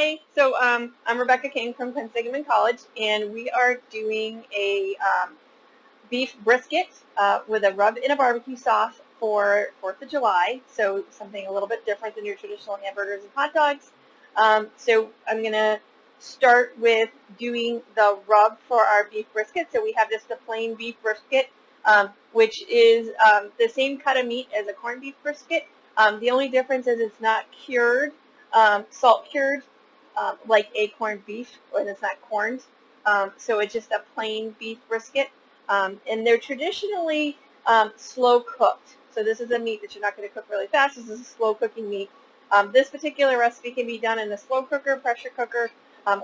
Hi, so I'm Rebecca King from Quinsigamond College, and we are doing a beef brisket with a rub in a barbecue sauce for 4th of July, so something a little bit different than your traditional hamburgers and hot dogs. So I'm going to start with doing the rub for our beef brisket. So we have just the plain beef brisket, which is the same cut of meat as a corned beef brisket. The only difference is it's not cured, salt cured, like a corned beef, when it's not corned. So it's just a plain beef brisket. And they're traditionally slow cooked. So this is a meat that you're not going to cook really fast. This is a slow cooking meat. This particular recipe can be done in the slow cooker, pressure cooker,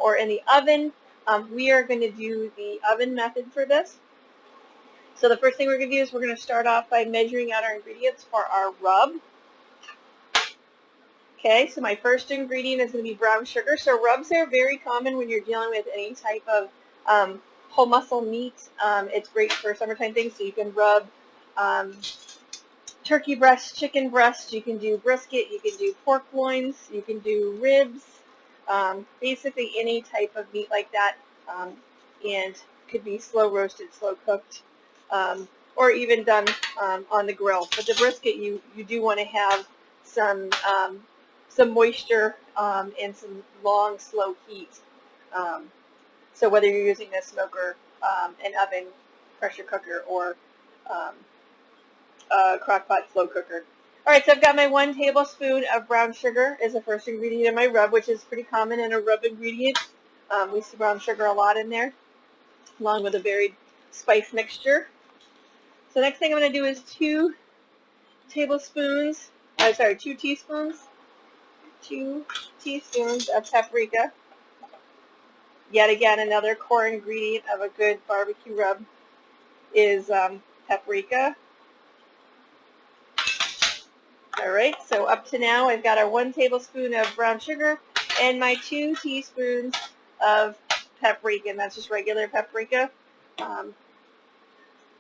or in the oven. We are going to do the oven method for this. So the first thing we're going to do is we're going to start off by measuring out our ingredients for our rub. Okay, so my first ingredient is going to be brown sugar. So rubs are very common when you're dealing with any type of whole muscle meat. It's great for summertime things, so you can rub turkey breast, chicken breast, you can do brisket, you can do pork loins, you can do ribs, basically any type of meat like that, and could be slow roasted, slow cooked, or even done on the grill. But the brisket, you do want to have some moisture and some long, slow heat. So whether you're using a smoker, an oven, pressure cooker, or a crock pot slow cooker. All right, so I've got my 1 tablespoon of brown sugar as the first ingredient in my rub, which is pretty common in a rub ingredient. We see brown sugar a lot in there, along with a varied spice mixture. So next thing I'm going to do is 2 teaspoons of paprika. Yet again, another core ingredient of a good barbecue rub is paprika. All right, so up to now, I've got our 1 tablespoon of brown sugar and my 2 teaspoons of paprika, and that's just regular paprika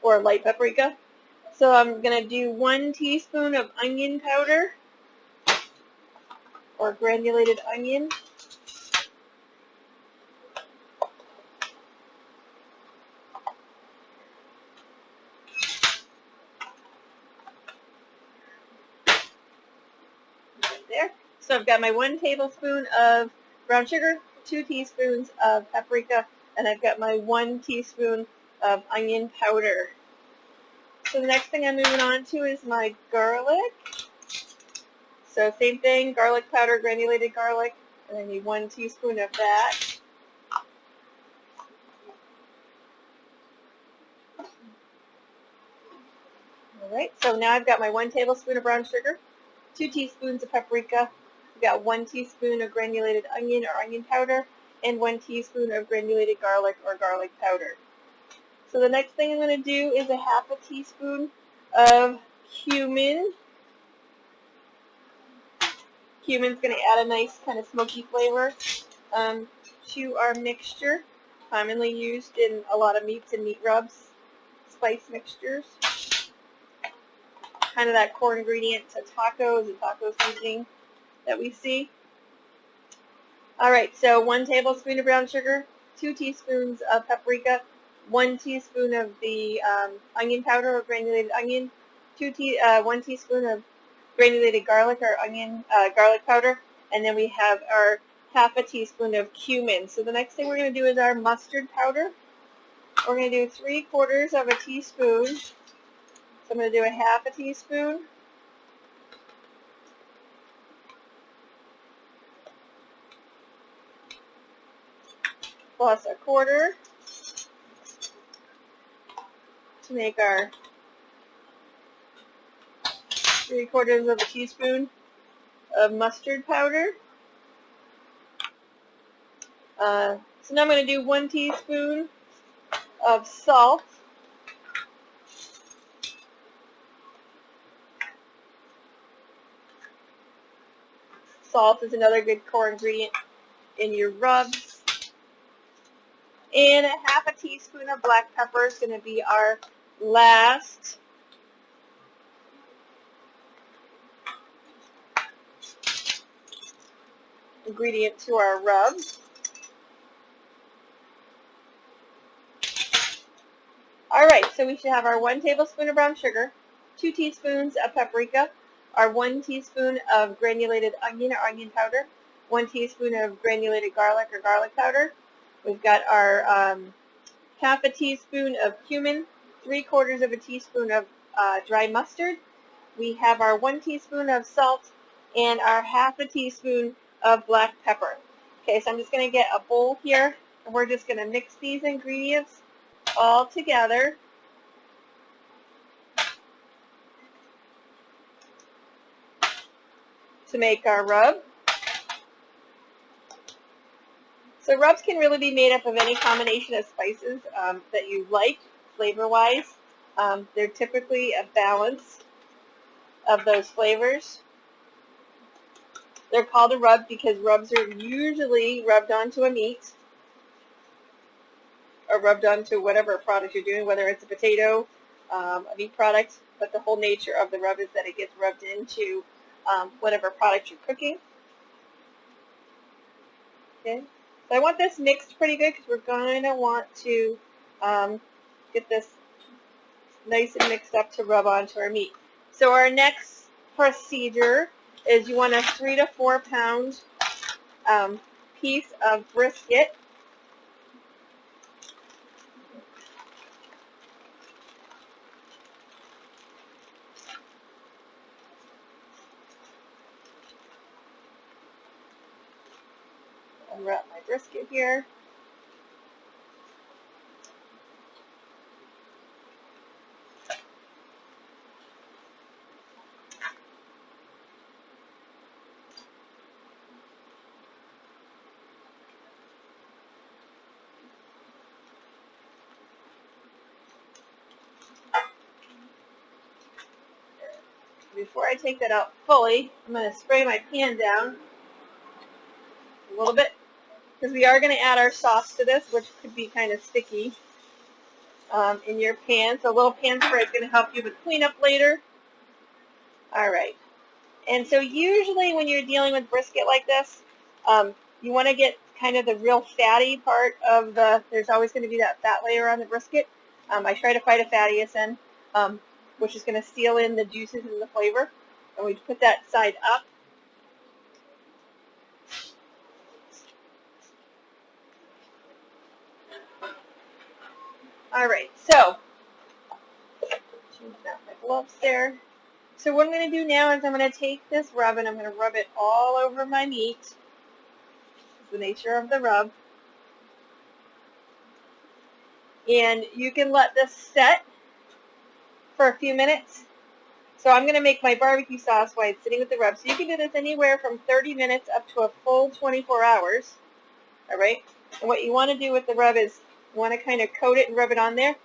or light paprika. So I'm going to do 1 teaspoon of onion powder or granulated onion. There. So I've got my 1 tablespoon of brown sugar, 2 teaspoons of paprika, and I've got my 1 teaspoon of onion powder. So the next thing I'm moving on to is my garlic. So same thing, garlic powder, granulated garlic, and I need 1 teaspoon of that. All right, so now I've got my 1 tablespoon of brown sugar, 2 teaspoons of paprika, I've got 1 teaspoon of granulated onion or onion powder, and 1 teaspoon of granulated garlic or garlic powder. So the next thing I'm going to do is a 1/2 teaspoon of cumin. Cumin's going to add a nice kind of smoky flavor to our mixture, commonly used in a lot of meats and meat rubs, spice mixtures. Kind of that core ingredient to tacos and taco seasoning that we see. All right, so 1 tablespoon of brown sugar, 2 teaspoons of paprika, 1 teaspoon of the onion powder or granulated onion, 1 teaspoon of granulated garlic or garlic powder, and then we have our 1/2 teaspoon of cumin. So the next thing we're going to do is our mustard powder. We're going to do 3/4 of a teaspoon. So I'm going to do a 1/2 teaspoon. Plus 1/4 to make our 3/4 of a teaspoon of mustard powder. So now I'm going to do 1 teaspoon of salt. Salt is another good core ingredient in your rubs. And a 1/2 teaspoon of black pepper is going to be our last. ingredient to our rub. All right, so we should have our 1 tablespoon of brown sugar, 2 teaspoons of paprika, our 1 teaspoon of granulated onion or onion powder, 1 teaspoon of granulated garlic or garlic powder. We've got our half a teaspoon of cumin, 3/4 of a teaspoon of dry mustard. We have our 1 teaspoon of salt and our half a teaspoon of black pepper. Okay, so I'm just going to get a bowl here, and we're just going to mix these ingredients all together. To make our rub. So rubs can really be made up of any combination of spices that you like flavor-wise. They're typically a balance of those flavors. They're called a rub because rubs are usually rubbed onto a meat or rubbed onto whatever product you're doing, whether it's a potato, a meat product, but the whole nature of the rub is that it gets rubbed into whatever product you're cooking. Okay, so I want this mixed pretty good because we're going to want to get this nice and mixed up to rub onto our meat. So our next procedure is you want a 3 to 4 pound piece of brisket. Unwrap my brisket here. Before I take that out fully, I'm going to spray my pan down a little bit because we are going to add our sauce to this, which could be kind of sticky in your pan. So a little pan spray is going to help you with cleanup later. All right. And so usually when you're dealing with brisket like this, you want to get kind of the real fatty part of there's always going to be that fat layer on the brisket. I try to find a fattiest end, which is going to seal in the juices and the flavor. And we put that side up. All right, so change out my gloves there. So what I'm going to do now is I'm going to take this rub and I'm going to rub it all over my meat. That's the nature of the rub. And you can let this set for a few minutes. So I'm going to make my barbecue sauce while it's sitting with the rub. So you can do this anywhere from 30 minutes up to a full 24 hours. All right. And what you want to do with the rub is you want to kind of coat it and rub it on there.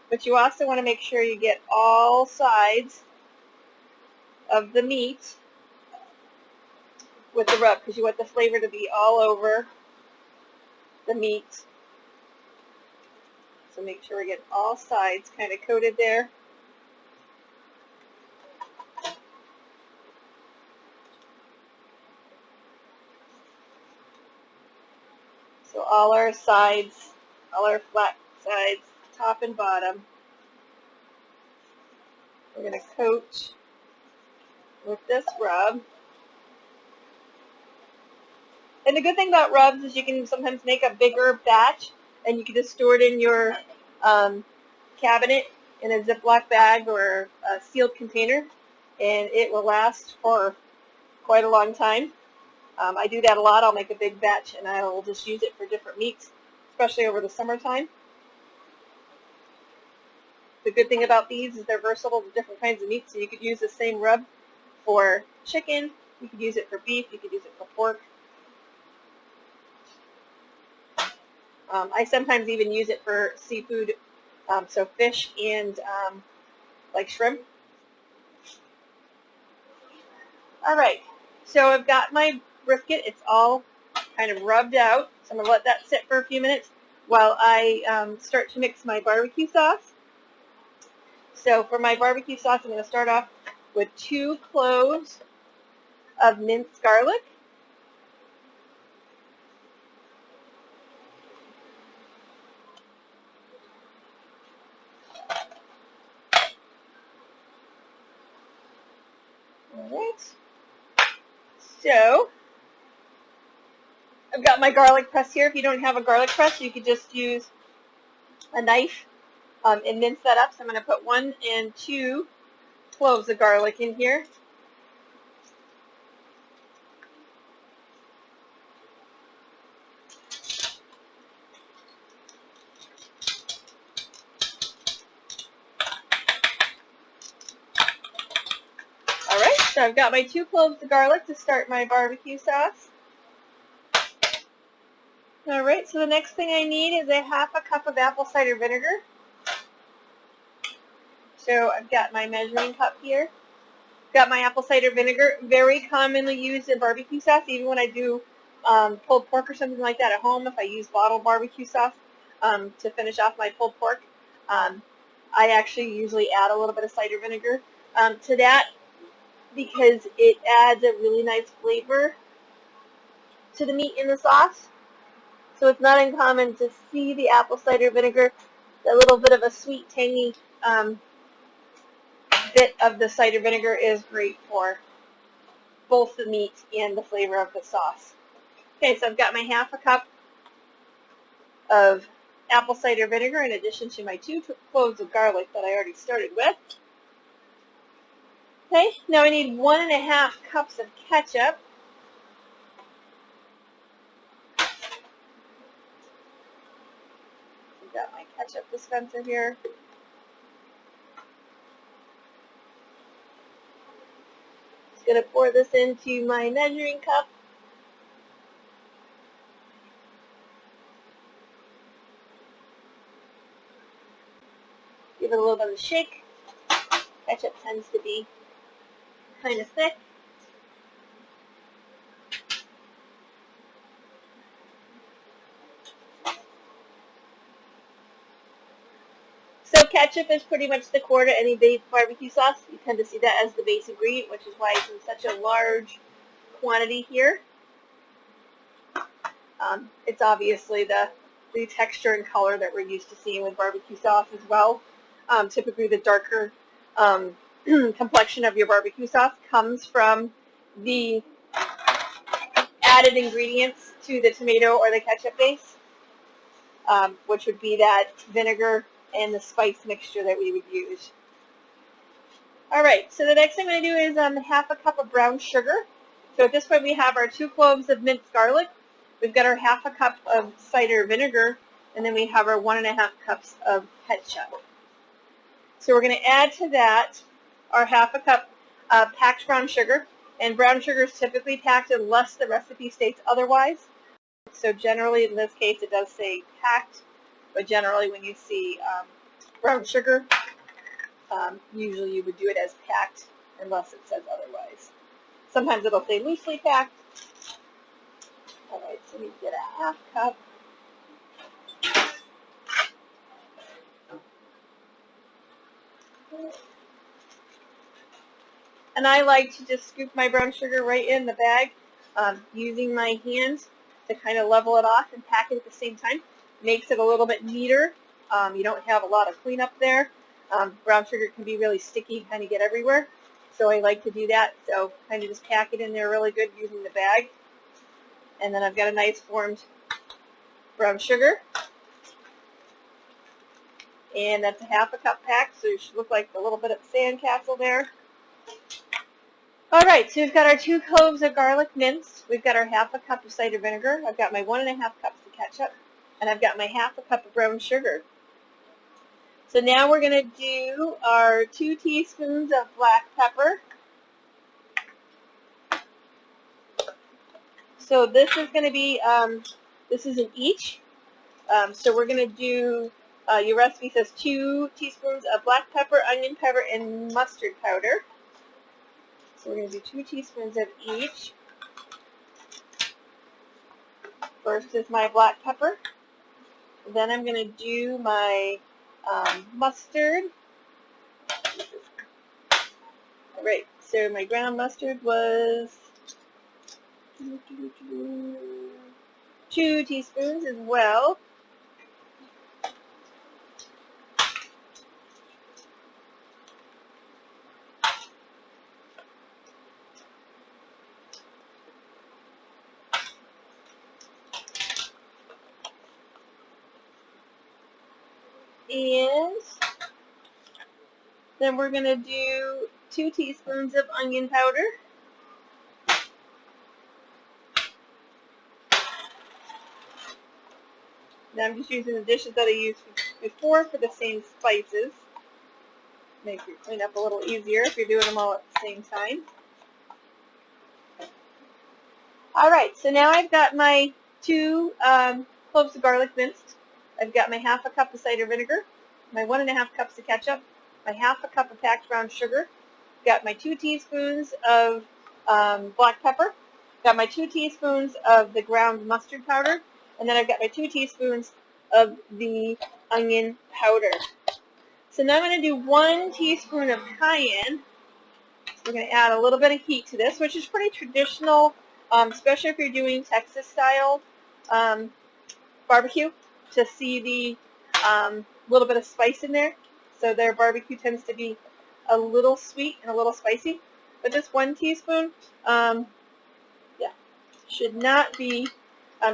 But you also want to make sure you get all sides of the meat with the rub because you want the flavor to be all over the meat. So make sure we get all sides kind of coated there. So all our sides, all our flat sides, top and bottom, we're going to coat with this rub. And the good thing about rubs is you can sometimes make a bigger batch and you can just store it in your cabinet in a Ziploc bag or a sealed container and it will last for quite a long time. I do that a lot. I'll make a big batch and I will just use it for different meats, especially over the summertime. The good thing about these is they're versatile to different kinds of meat, so you could use the same rub for chicken, you could use it for beef, you could use it for pork. I sometimes even use it for seafood, so fish and like shrimp. All right, so I've got my brisket. It's all kind of rubbed out, so I'm going to let that sit for a few minutes while I start to mix my barbecue sauce. So for my barbecue sauce, I'm going to start off with 2 cloves of minced garlic. All right. So I've got my garlic press here. If you don't have a garlic press, you could just use a knife and mince that up. So I'm going to put 1 and 2 cloves of garlic in here. All right, so I've got my 2 cloves of garlic to start my barbecue sauce. All right, so the next thing I need is a 1/2 cup of apple cider vinegar. So I've got my measuring cup here. Got my apple cider vinegar, very commonly used in barbecue sauce, even when I do pulled pork or something like that at home. If I use bottled barbecue sauce to finish off my pulled pork, I actually usually add a little bit of cider vinegar to that because it adds a really nice flavor to the meat in the sauce. So it's not uncommon to see the apple cider vinegar, a little bit of a sweet, tangy bit of the cider vinegar is great for both the meat and the flavor of the sauce. Okay, so I've got my 1/2 cup of apple cider vinegar in addition to my 2 cloves of garlic that I already started with. Okay, now I need 1 1/2 cups of ketchup. I've got my ketchup dispenser here. Just going to pour this into my measuring cup. Give it a little bit of a shake. Ketchup tends to be kind of thick. So ketchup is pretty much the core to any barbecue sauce. You tend to see that as the base ingredient, which is why it's in such a large quantity here. It's obviously the texture and color that we're used to seeing with barbecue sauce as well. Typically the darker complexion of your barbecue sauce comes from the added ingredients to the tomato or the ketchup base, which would be that vinegar and the spice mixture that we would use. All right, so the next thing I'm going to do is 1/2 cup of brown sugar. So at this point we have our 2 cloves of minced garlic. We've got our 1/2 cup of cider vinegar, and then we have our 1 1/2 cups of ketchup. So we're going to add to that our 1/2 cup of packed brown sugar. And brown sugar is typically packed unless the recipe states otherwise. So generally in this case it does say packed, but generally when you see brown sugar, usually you would do it as packed unless it says otherwise. Sometimes it'll say loosely packed. All right, so we get a 1/2 cup. And I like to just scoop my brown sugar right in the bag using my hands to kind of level it off and pack it at the same time. Makes it a little bit neater. You don't have a lot of cleanup there. Brown sugar can be really sticky and kind of get everywhere. So I like to do that. So kind of just pack it in there really good using the bag. And then I've got a nice formed brown sugar. And that's a 1/2 cup pack, so it should look like a little bit of sandcastle there. All right, so we've got our 2 cloves of garlic minced. We've got our 1/2 cup of cider vinegar. I've got my 1 1/2 cups of ketchup. And I've got my 1/2 cup of brown sugar. So now we're going to do our 2 teaspoons of black pepper. So this is going to be, this is an each. So we're going to do, your recipe says 2 teaspoons of black pepper, onion pepper, and mustard powder. So we're going to do 2 teaspoons of each. First is my black pepper. Then I'm going to do my mustard. All right, so my ground mustard was 2 teaspoons as well. And then we're going to do 2 teaspoons of onion powder. Now I'm just using the dishes that I used before for the same spices. Make your cleanup a little easier if you're doing them all at the same time. Alright, so now I've got my 2 cloves of garlic minced. I've got my 1/2 cup of cider vinegar, my 1½ cups of ketchup, my 1/2 cup of packed brown sugar. Got my 2 teaspoons of black pepper. Got my 2 teaspoons of the ground mustard powder. And then I've got my 2 teaspoons of the onion powder. So now I'm going to do 1 teaspoon of cayenne. So we're going to add a little bit of heat to this, which is pretty traditional, especially if you're doing Texas-style barbecue, to see the little bit of spice in there. So their barbecue tends to be a little sweet and a little spicy. But just 1 teaspoon, should not be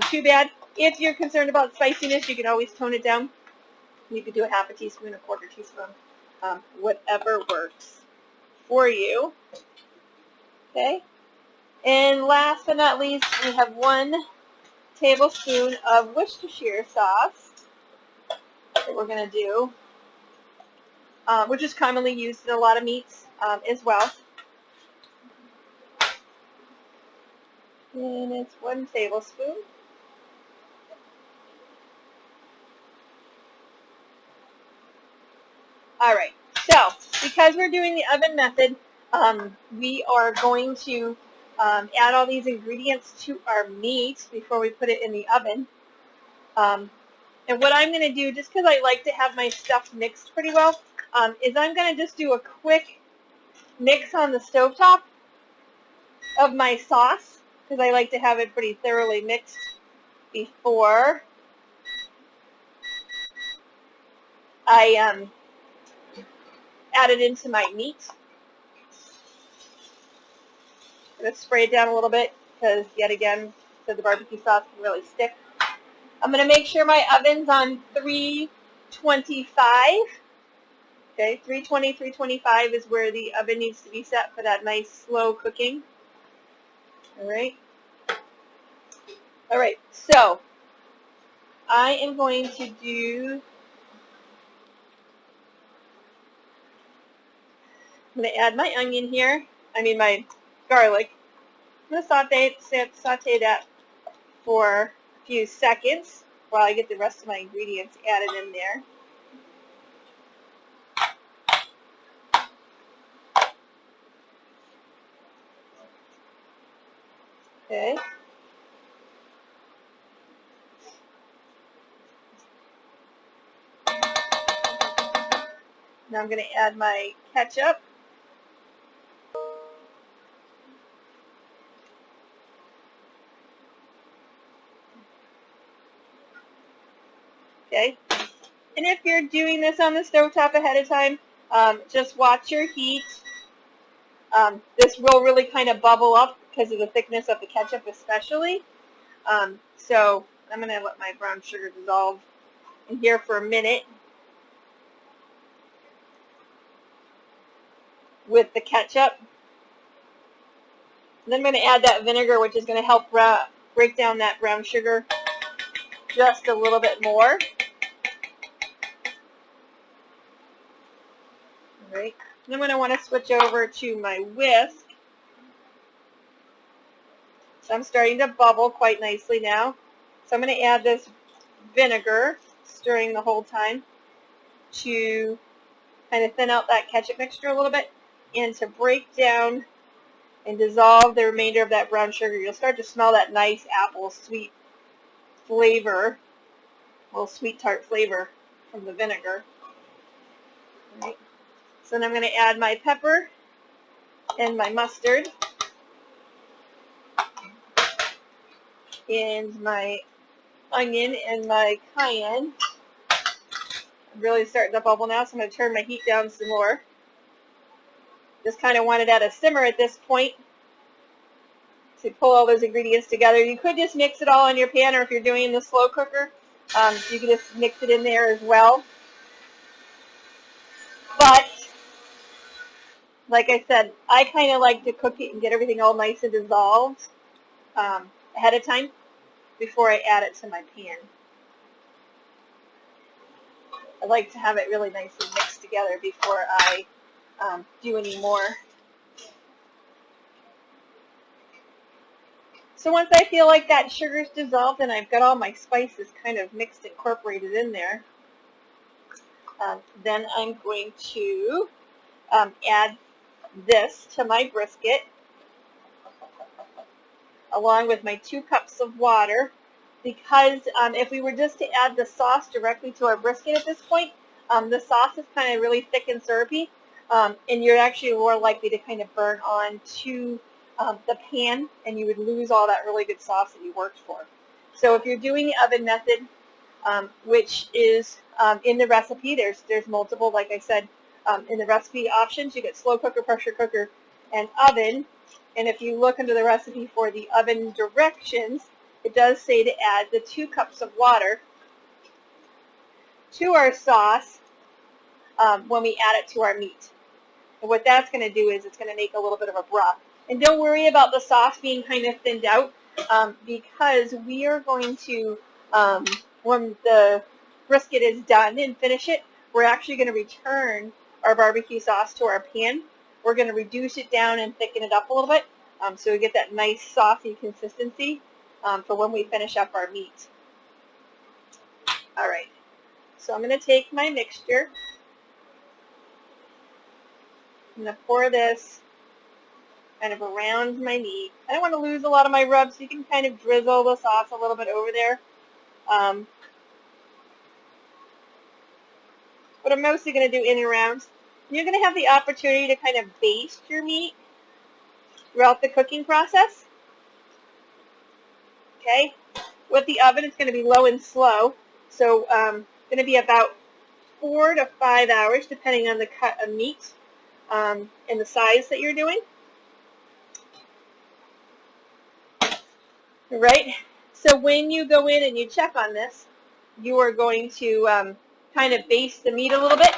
too bad. If you're concerned about spiciness, you can always tone it down. You could do a 1/2 teaspoon, 1/4 teaspoon, whatever works for you. Okay. And last but not least, we have 1 tablespoon of Worcestershire sauce that we're going to do, which is commonly used in a lot of meats as well. And it's 1 tablespoon. All right, so because we're doing the oven method, we are going to add all these ingredients to our meat before we put it in the oven. And what I'm going to do, just because I like to have my stuff mixed pretty well, is I'm going to just do a quick mix on the stovetop of my sauce, because I like to have it pretty thoroughly mixed before I add it into my meat. I'm going to spray it down a little bit because, yet again, so the barbecue sauce can really stick. I'm going to make sure my oven's on 325. Okay, 320, 325 is where the oven needs to be set for that nice slow cooking. All right. All right, so I am going to do, I'm going to add my onion here, my garlic. I'm going to saute that for a few seconds while I get the rest of my ingredients added in there. Okay. Now I'm going to add my ketchup. Okay. And if you're doing this on the stovetop ahead of time, just watch your heat. This will really kind of bubble up because of the thickness of the ketchup especially. So I'm going to let my brown sugar dissolve in here for a minute with the ketchup. And then I'm going to add that vinegar, which is going to help break down that brown sugar just a little bit more. All right. And I'm going to want to switch over to my whisk. So I'm starting to bubble quite nicely now. So I'm going to add this vinegar, stirring the whole time, to kind of thin out that ketchup mixture a little bit and to break down and dissolve the remainder of that brown sugar. You'll start to smell that nice apple sweet flavor, a little sweet tart flavor from the vinegar. All right. So then I'm going to add my pepper and my mustard and my onion and my cayenne. I'm really starting to bubble now, so I'm going to turn my heat down some more. Just kind of want it at a simmer at this point to pull all those ingredients together. You could just mix it all in your pan, or if you're doing the slow cooker, you can just mix it in there as well. like I said, I kind of like to cook it and get everything all nice and dissolved ahead of time before I add it to my pan. I like to have it really nicely mixed together before I do any more. So once I feel like that sugar's dissolved and I've got all my spices kind of mixed, incorporated in there, then I'm going to add this to my brisket along with my 2 cups of water, because if we were just to add the sauce directly to our brisket at this point, the sauce is kind of really thick and syrupy, and you're actually more likely to kind of burn on to the pan, and you would lose all that really good sauce that you worked for. So if you're doing the oven method, which is in the recipe, there's multiple, like I said, in the recipe options, you get slow cooker, pressure cooker, and oven. And if you look under the recipe for the oven directions, it does say to add the 2 cups of water to our sauce when we add it to our meat. And what that's going to do is it's going to make a little bit of a broth. And don't worry about the sauce being kind of thinned out, because we are going to, when the brisket is done and finish it, we're actually going to return our barbecue sauce to our pan. We're going to reduce it down and thicken it up a little bit, so we get that nice saucy consistency for when we finish up our meat. All right, so I'm going to take my mixture. I'm going to pour this kind of around my meat. I don't want to lose a lot of my rub, so you can kind of drizzle the sauce a little bit over there. But I'm mostly going to do in and around. You're going to have the opportunity to kind of baste your meat throughout the cooking process. Okay? With the oven, it's going to be low and slow. So going to be about 4 to 5 hours, depending on the cut of meat and the size that you're doing. All right? So when you go in and you check on this, you are going to kind of baste the meat a little bit.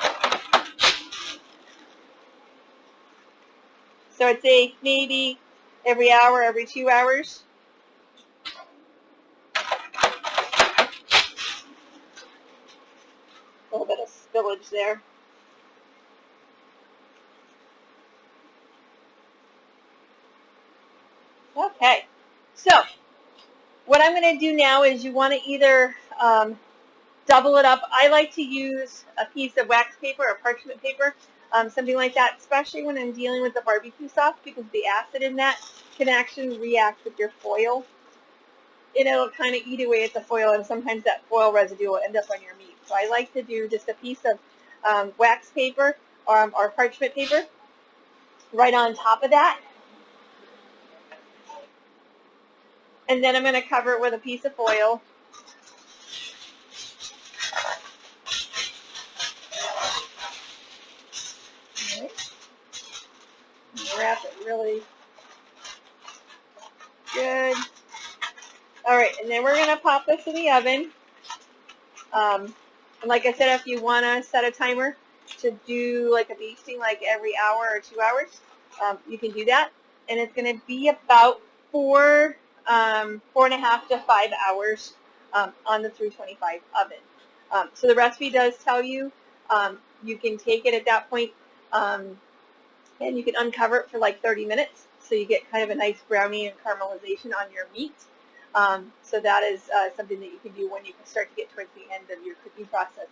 So I'd say maybe every hour, every 2 hours. A little bit of spillage there. Okay, so what I'm going to do now is you want to either double it up. I like to use a piece of wax paper or parchment paper, something like that, especially when I'm dealing with the barbecue sauce, because the acid in that can actually react with your foil, and it'll kind of eat away at the foil, and sometimes that foil residue will end up on your meat. So I like to do just a piece of wax paper or parchment paper right on top of that. And then I'm going to cover it with a piece of foil. Right. Wrap it really good. All right, and then we're going to pop this in the oven. And like I said, if you want to set a timer to do like a basting like every hour or 2 hours, you can do that. And it's going to be about 4.5 to 5 hours on the 325 oven. So the recipe does tell you you can take it at that point and you can uncover it for like 30 minutes, so you get kind of a nice brownie and caramelization on your meat. So that is something that you can do when you can start to get towards the end of your cooking process.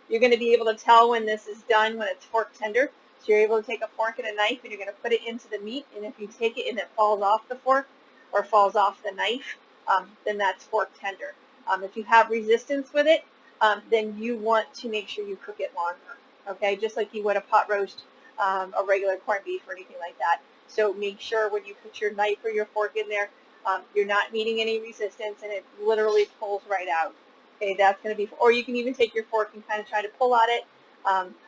You're going to be able to tell when this is done when it's fork tender. So you're able to take a fork and a knife and you're going to put it into the meat, and if you take it and it falls off the fork or falls off the knife, then that's fork tender. If you have resistance with it, then you want to make sure you cook it longer, okay? Just like you would a pot roast, a regular corned beef or anything like that. So make sure when you put your knife or your fork in there, you're not meeting any resistance and it literally pulls right out. Okay, that's going to be, or you can even take your fork and kind of try to pull at it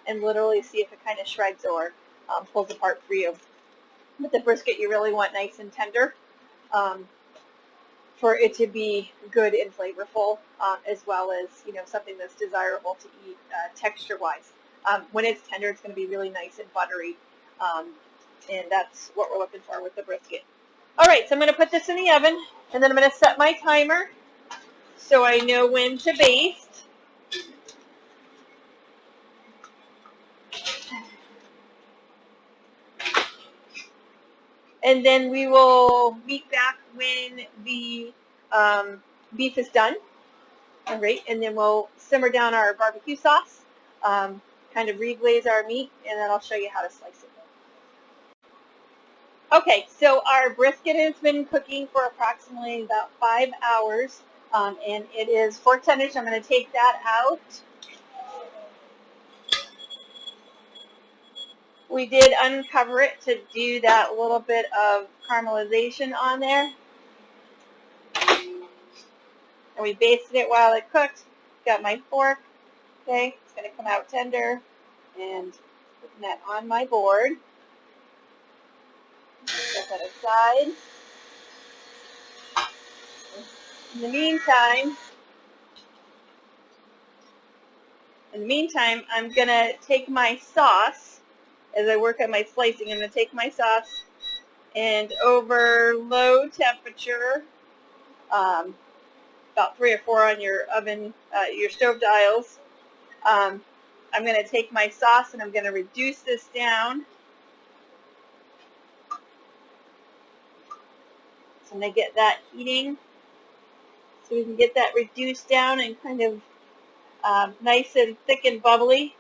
and literally see if it kind of shreds or pulls apart for you. With the brisket, you really want nice and tender for it to be good and flavorful, as well as, you know, something that's desirable to eat texture-wise. When it's tender, it's going to be really nice and buttery. And that's what we're looking for with the brisket. All right, so I'm going to put this in the oven, and then I'm going to set my timer so I know when to baste. And then we will meet back when the beef is done. All right, and then we'll simmer down our barbecue sauce, kind of reglaze our meat, and then I'll show you how to slice it. Okay, so our brisket has been cooking for approximately about 5 hours, and it is 4 tenders. I'm going to take that out. We did uncover it to do that little bit of caramelization on there. And we basted it while it cooked. Got my fork. Okay, it's going to come out tender. And putting that on my board. Set that aside. In the meantime, I'm going to take my sauce. As I work on my slicing, I'm going to take my sauce and over low temperature, about 3 or 4 on your oven, your stove dials. I'm going to take my sauce and I'm going to reduce this down. So I'm going to get that heating so we can get that reduced down and kind of nice and thick and bubbly.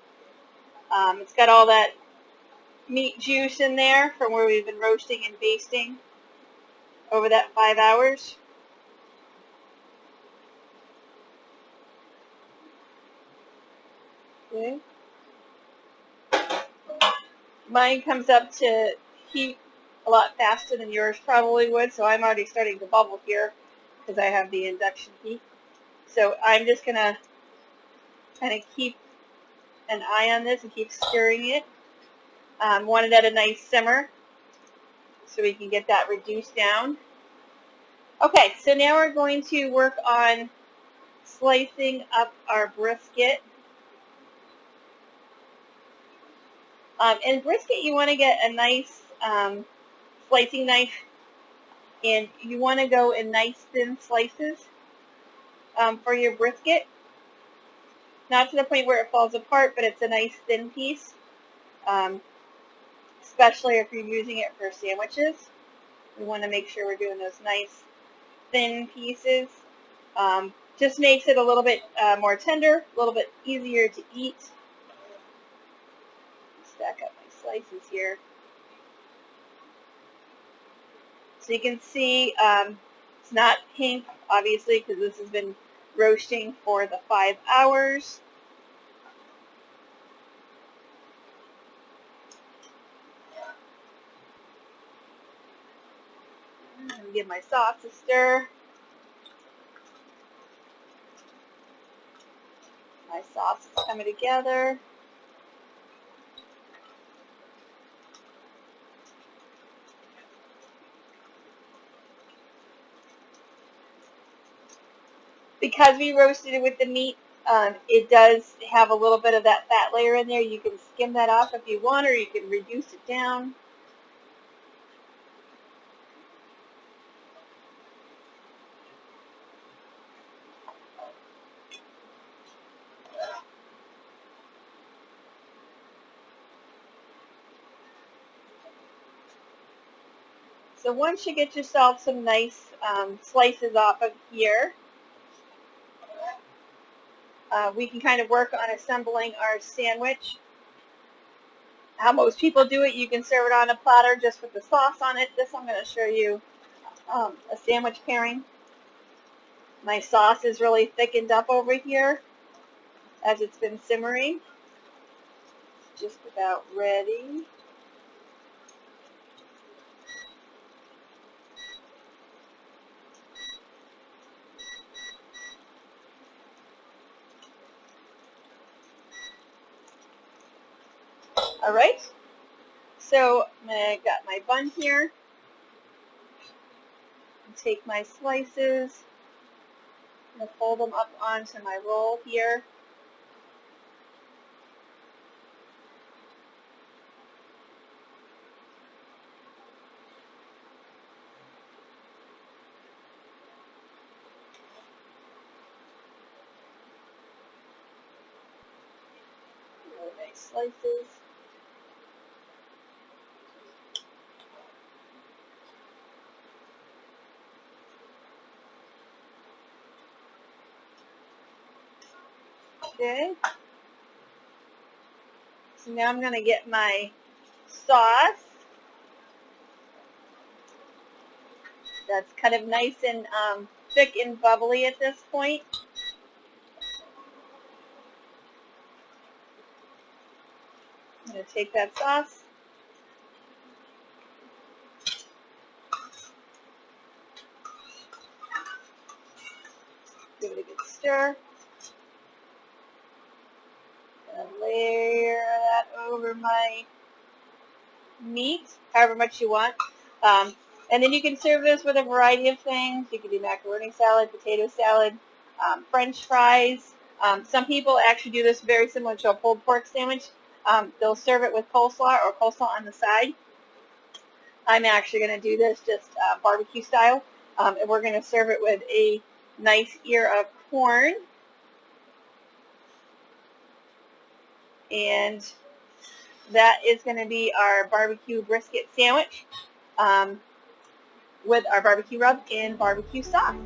It's got all that meat juice in there from where we've been roasting and basting over that 5 hours. Okay. Mine comes up to heat a lot faster than yours probably would, so I'm already starting to bubble here because I have the induction heat. So I'm just going to kind of keep an eye on this and keep stirring it. Want it at a nice simmer so we can get that reduced down. Okay, so now we're going to work on slicing up our brisket. In brisket, you want to get a nice slicing knife, and you want to go in nice thin slices for your brisket. Not to the point where it falls apart, but it's a nice thin piece, especially if you're using it for sandwiches. We want to make sure we're doing those nice thin pieces. Just makes it a little bit more tender, a little bit easier to eat. Stack up my slices here. So you can see it's not pink, obviously, because this has been roasting for the 5 hours. I'm going to give my sauce a stir. My sauce is coming together. Because we roasted it with the meat, it does have a little bit of that fat layer in there. You can skim that off if you want, or you can reduce it down. So once you get yourself some nice slices off of here, we can kind of work on assembling our sandwich. How most people do it, you can serve it on a platter just with the sauce on it. This I'm going to show you a sandwich pairing. My sauce is really thickened up over here as it's been simmering. Just about ready. All right, so I got my bun here. Take my slices and fold them up onto my roll here. slices. Okay. So now I'm going to get my sauce. That's kind of nice and thick and bubbly at this point. I'm going to take that sauce. Give it a good stir. Layer that over my meat, however much you want. And then you can serve this with a variety of things. You can do macaroni salad, potato salad, French fries. Some people actually do this very similar to a pulled pork sandwich. They'll serve it with coleslaw or coleslaw on the side. I'm actually going to do this just barbecue style. And we're going to serve it with a nice ear of corn. And that is going to be our barbecue brisket sandwich with our barbecue rub and barbecue sauce.